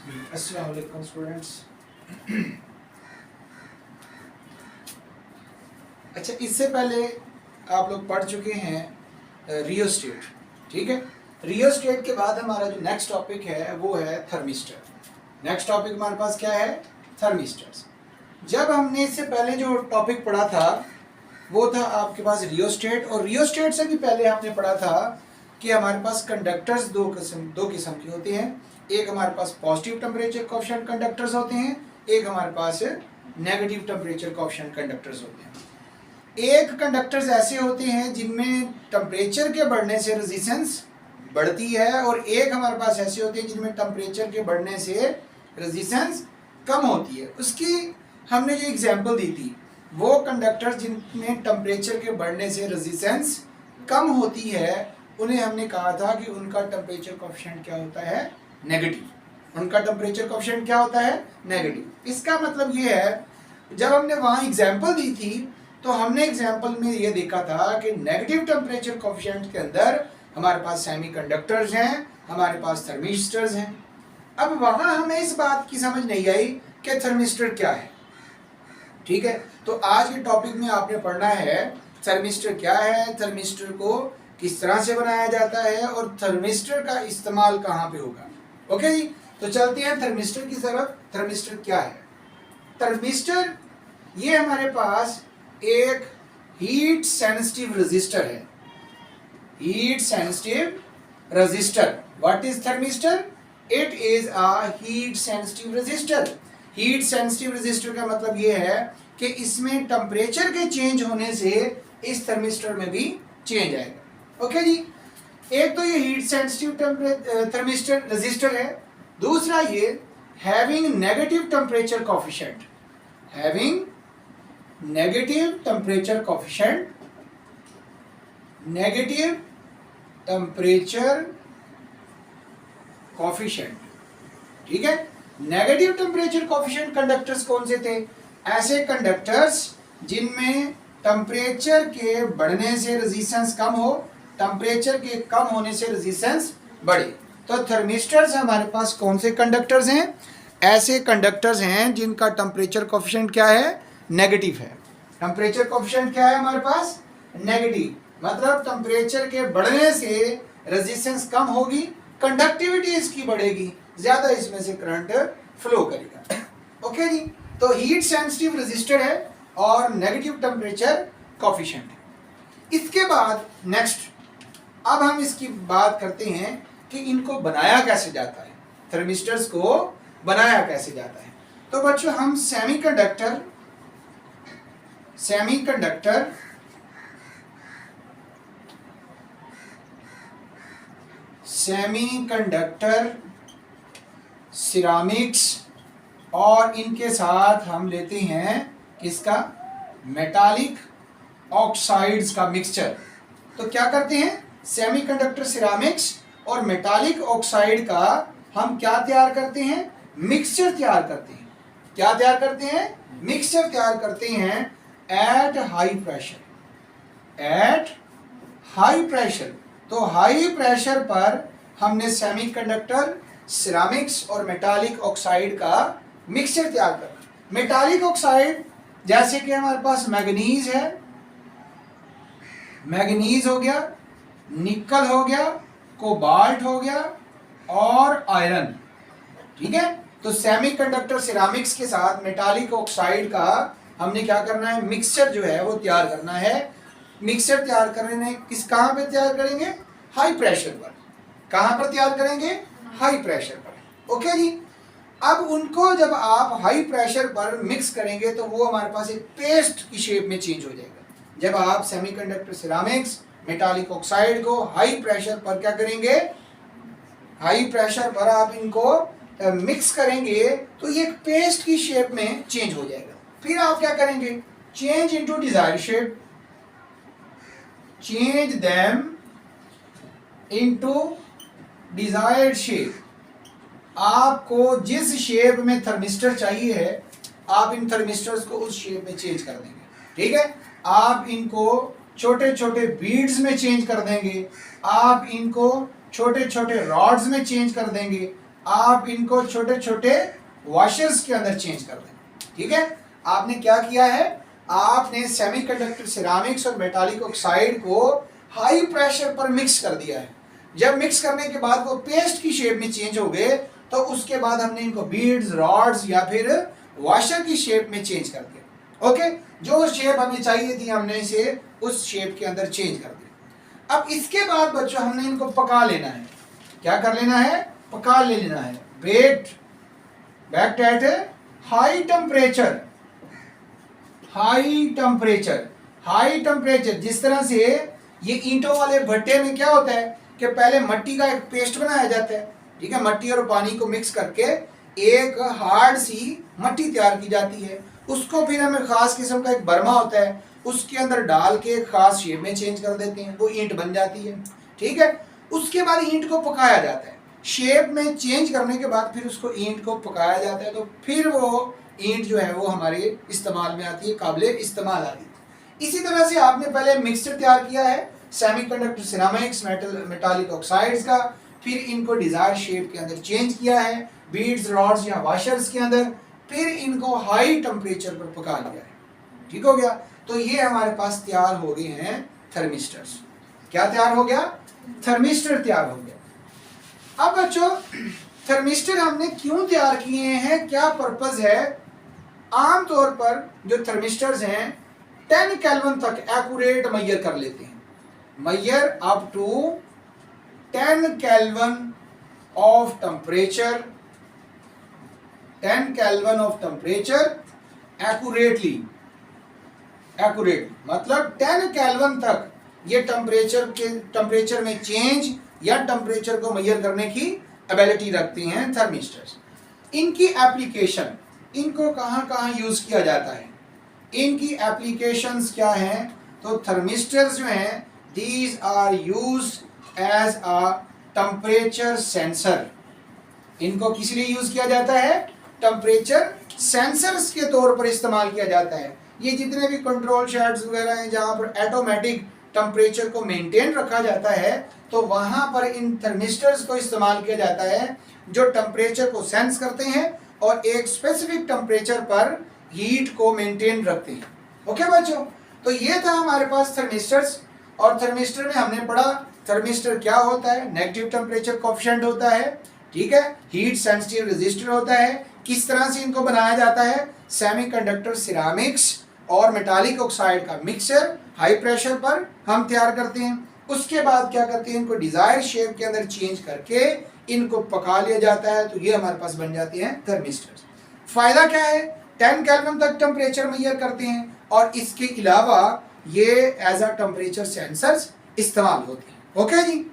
अस्सलाम वालेकुम स्टूडेंट्स। अच्छा, इससे पहले आप लोग पढ़ चुके हैं रियोस्टेट, ठीक है। रियोस्टेट के बाद हमारा जो नेक्स्ट टॉपिक है वो है थर्मिस्टर। नेक्स्ट टॉपिक हमारे पास क्या है? थर्मिस्टर्स। जब हमने इससे पहले जो टॉपिक पढ़ा था वो था आपके पास रियोस्टेट, और रियोस्टेट से भी पहले हमने पढ़ा था कि हमारे पास कंडक्टर्स दो किस्म की होती हैं। एक हमारे पास पॉजिटिव टेम्परेचर कोएफिशिएंट कंडक्टर्स होते हैं, एक हमारे पास नेगेटिव टेम्परेचर कोएफिशिएंट कंडक्टर्स होते हैं। एक कंडक्टर्स ऐसे होते हैं जिनमें टेम्परेचर के बढ़ने से रेजिस्टेंस बढ़ती है, और एक हमारे पास ऐसे होते हैं जिनमें टेम्परेचर के बढ़ने से रेजिस्टेंस कम होती है। उसकी हमने जो एग्जांपल दी थी वो कंडक्टर्स जिनमें टेम्परेचर के बढ़ने से रेजिस्टेंस कम होती है उन्हें हमने कहा था कि उनका टेम्परेचर कोएफिशिएंट क्या होता है? नेगेटिव। उनका टेम्परेचर कोएफिशिएंट क्या होता है? नेगेटिव। इसका मतलब ये है, जब हमने वहाँ एग्जांपल दी थी तो हमने एग्जांपल में ये देखा था कि नेगेटिव टेम्परेचर कोएफिशिएंट के अंदर हमारे पास सेमीकंडक्टर्स हैं, हमारे पास थर्मिस्टर्स हैं। अब वहाँ हमें इस बात की समझ नहीं आई कि थर्मिस्टर क्या है, ठीक है। तो आज के टॉपिक में आपने पढ़ना है थर्मिस्टर क्या है, थर्मिस्टर को किस तरह से बनाया जाता है और थर्मिस्टर का इस्तेमाल कहाँ पे होगा। ओके जी, तो चलते हैं थर्मिस्टर की तरफ। थर्मिस्टर क्या है? थर्मिस्टर ये हमारे पास एक हीट सेंसिटिव रेजिस्टर है। Heat sensitive resistor. What is thermistor? It is a heat sensitive resistor. Heat sensitive resistor का मतलब ये है कि इसमें टेम्परेचर के चेंज होने से इस थर्मिस्टर में भी चेंज आएगा। ओके जी, एक तो ये हीट सेंसिटिव थर्मिस्टर रेजिस्टर है। दूसरा ये having negative temperature coefficient. Having negative temperature coefficient. Negative temperature coefficient, ठीक है। नेगेटिव टेम्परेचर कोएफिशिएंट कंडक्टर्स कौन से थे? ऐसे कंडक्टर्स जिनमें टेम्परेचर के बढ़ने से रेजिस्टेंस कम हो, टेम्परेचर के कम होने से रेजिस्टेंस बढ़े। तो थर्मिस्टर्स हमारे पास कौन से कंडक्टर्स हैं? ऐसे कंडक्टर्स हैं जिनका टेम्परेचर कोएफिशिएंट क्या है? नेगेटिव है। टेम्परेचर कोएफिशिएंट क्या है हमारे पास? नेगेटिव। मतलब टेम्परेचर के बढ़ने से रेजिस्टेंस कम होगी, कंडक्टिविटी इसकी बढ़ेगी, ज्यादा इसमें से करंट फ्लो करेगा। ओके जी, तो हीट सेंसिटिव रेजिस्टर है और नेगेटिव टेम्परेचर कोएफिशिएंट है। इसके बाद नेक्स्ट अब हम इसकी बात करते हैं कि इनको बनाया कैसे जाता है, थर्मिस्टर्स को बनाया कैसे जाता है। तो बच्चों, हम सेमीकंडक्टर सिरामिक्स और इनके साथ हम लेते हैं किसका? मेटालिक ऑक्साइड्स का मिक्सचर। तो क्या करते हैं? सेमीकंडक्टर सिरामिक्स और मेटालिक ऑक्साइड का हम क्या तैयार करते हैं? मिक्सचर तैयार करते हैं। क्या तैयार करते हैं? मिक्सचर तैयार करते हैं at high pressure. At high pressure. तो हाई प्रेशर पर हमने सेमीकंडक्टर सिरामिक्स और मेटालिक ऑक्साइड का मिक्सचर तैयार करना। मेटालिक ऑक्साइड जैसे कि हमारे पास मैग्नीज है, मैग्नीज हो गया, निकल हो गया, कोबाल्ट हो गया और आयरन, ठीक है। तो सेमीकंडक्टर सिरामिक्स के साथ मेटालिक ऑक्साइड का हमने क्या करना है? मिक्सचर जो है वो तैयार करना है। मिक्सचर तैयार करने कहाँ पे तैयार करेंगे? हाई प्रेशर पर। कहाँ पर तैयार करेंगे? हाई प्रेशर पर। ओके जी, अब उनको जब आप हाई प्रेशर पर मिक्स करेंगे तो वो हमारे पास एक पेस्ट की शेप में चेंज हो जाएगा। जब आप सेमीकंडक्टर सिरामिक्स मेटालिक ऑक्साइड को हाई प्रेशर पर क्या करेंगे? हाई प्रेशर पर आप इनको मिक्स करेंगे तो ये एक पेस्ट की शेप में चेंज हो जाएगा। फिर आप क्या करेंगे? Change into desired shape. Change them into desired shape. आपको जिस शेप में थर्मिस्टर चाहिए है आप इन थर्मिस्टर्स को उस शेप में चेंज कर देंगे, ठीक है। आप इनको छोटे छोटे बीड्स में चेंज कर देंगे, आप इनको छोटे छोटे रॉड्स में चेंज कर देंगे, आप इनको छोटे छोटे वॉशर्स के अंदर चेंज कर दें। ठीक है, आपने क्या किया है, आपने सेमीकंडक्टर सिरामिक्स और मेटालिक ऑक्साइड को हाई प्रेशर पर मिक्स कर दिया है। जब मिक्स करने के बाद वो पेस्ट की शेप में चेंज हो गए तो उसके बाद हमने इनको बीड्स, रॉड्स या फिर वॉशर की शेप में चेंज कर दिया। ओके, जो शेप हमें चाहिए थी हमने इसे उस शेप के अंदर चेंज कर दिया। अब इसके बाद बच्चों हमने इनको पका लेना है। क्या कर लेना है, पका लेना है। Baked at high temperature, high temperature. जिस तरह से ये ईंटों वाले भट्टे में क्या होता है कि पहले मट्टी का एक पेस्ट बनाया जाता है। ठीक है, मट्टी और पानी को मिक्स करके एक हार्ड सी मट्टी तैयार की जाती है। उसको फिर हमें खास किस्म का एक बर्मा होता है, उसके अंदर डाल के एक खास शेप में चेंज कर देते हैं, वो ईंट बन जाती है। ठीक है, उसके बाद ईंट को पकाया जाता है। शेप में चेंज करने के बाद फिर उसको ईंट को पकाया जाता है, तो फिर वो ईंट जो है वो हमारे इस्तेमाल में आती है, काबिले इस्तेमाल आती है। इसी तरह से आपने पहले मिक्सचर तैयार किया है सेमीकंडक्टर सिरामिक्स, मेटालिक ऑक्साइड्स का, फिर इनको डिजायर शेप के अंदर चेंज किया है बीड्स, रॉड्स या वॉशर्स के अंदर, फिर इनको हाई टेम्परेचर पर पका लिया है। ठीक हो गया, तो ये हमारे पास तैयार हो गए हैं थर्मिस्टर्स। क्या तैयार हो गया, थर्मिस्टर तैयार हो गया। अब बच्चों थर्मिस्टर हमने क्यों तैयार किए हैं, क्या पर्पस है। आमतौर पर जो थर्मिस्टर्स हैं 10 केल्विन तक एक्यूरेट मैयर कर लेते हैं। Measure up to 10 kelvin of temperature, 10 kelvin of temperature accurately मतलब 10 केल्विन तक ये टेम्परेचर में चेंज या टेम्परेचर को मेजर करने की एबिलिटी रखते हैं थर्मिस्टर्स। इनकी एप्लीकेशन, इनको कहाँ कहाँ यूज किया जाता है, इनकी एप्लीकेशंस क्या हैं, तो थर्मिस्टर्स जो हैं these are used as a temperature sensor. इनको किस लिए यूज किया जाता है, टेम्परेचर सेंसर्स के तौर पर इस्तेमाल किया जाता है। ये जितने भी कंट्रोल शेड्स वगैरह हैं जहाँ पर ऑटोमेटिक टेम्परेचर को मेंटेन रखा जाता है, तो वहाँ पर इन थर्मिस्टर्स को इस्तेमाल किया जाता है जो टेम्परेचर को सेंस करते हैं और एक स्पेसिफिक टेम्परेचर पर हीट को मेंटेन रखते हैं। ओके बच्चों, तो ये था हमारे पास थर्मिस्टर्स। और थर्मिस्टर में हमने पढ़ा थर्मिस्टर क्या होता है, नेगेटिव टेम्परेचर कोएफिशिएंट होता है। ठीक है, हीट सेंसिटिव रेजिस्टर होता है। किस तरह से इनको बनाया जाता है, सेमीकंडक्टर सिरामिक्स और मेटालिक ऑक्साइड का मिक्सचर हाई प्रेशर पर हम तैयार करते हैं। उसके बाद क्या करते हैं, इनको डिजायर शेप के अंदर चेंज करके इनको पका लिया जाता है, तो ये हमारे पास बन जाते हैं थर्मिस्टर्स। फायदा क्या है, 10 केल्विन तक टेम्परेचर मेजर करते हैं और इसके अलावा ये एज अ टेम्परेचर सेंसर्स इस्तेमाल होते हैं। ओके जी।